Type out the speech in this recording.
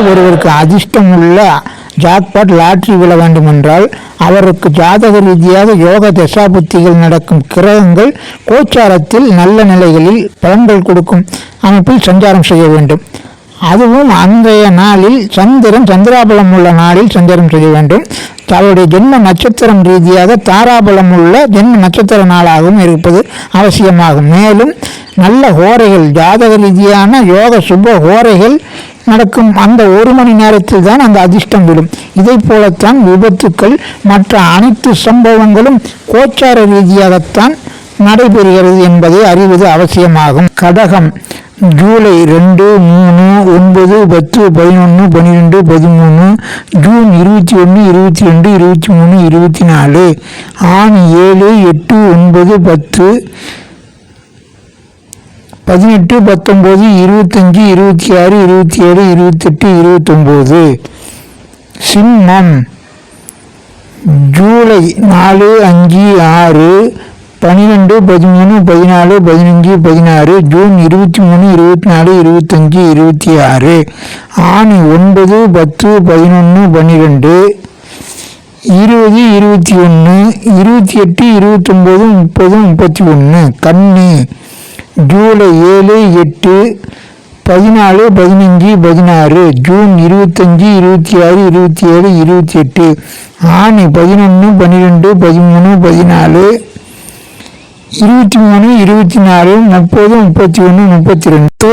ஒருவருக்கு அதிர்ஷ்டம் உள்ள ஜாக்பாட் லாட்டரி விழ வேண்டுமென்றால் அவருக்கு ஜாதக ரீதியாக யோக தசாபுத்திகள் நடக்கும் கிரகங்கள் கோச்சாரத்தில் நல்ல நிலைகளில் பலன்கள் கொடுக்கும் அமைப்பில் சஞ்சாரம் செய்ய வேண்டும். அதுவும் அன்றைய நாளில் சந்திராபலம் உள்ள நாளில் சஞ்சாரம் செய்ய வேண்டும். அவருடைய ஜென்ம நட்சத்திரம் ரீதியாக தாராபலம் உள்ள ஜென்ம நட்சத்திர நாளாகவும் இருப்பது அவசியமாகும். மேலும் நல்ல ஹோரைகள், ஜாதக ரீதியான யோக சுப ஹோரைகள் நடக்கும் அந்த 1 மணி நேரத்தில் தான் அந்த அதிர்ஷ்டம் விடும். இதை போலத்தான் விபத்துக்கள் மற்ற அனைத்து சம்பவங்களும் கோச்சார ரீதியாகத்தான் நடைபெறுகிறது என்பதை அறிவது அவசியமாகும். கடகம் ஜூலை 2, 3, 9, 10, 11, 12, 13, ஜூன் 21, 22, 23, 24, ஆணி 7, 8, 9, 10, 18, 19, 25, 26, 27, 28, 29. சிம்மம் ஜூலை 4, 5, 6, 12, 13, 14, 15, 16, ஜூன் 23, 24, 25, 26, ஆணி 9, 10, 11, 12, 20, 21, 28, 29, 30, 31. கன்னி ஜூலை 7, 8, 14, 15, 16, ஜூன் 25, 26, 27, 28, ஆணி 11, 12, 13, 14, 23, 24, 30, 31, 32.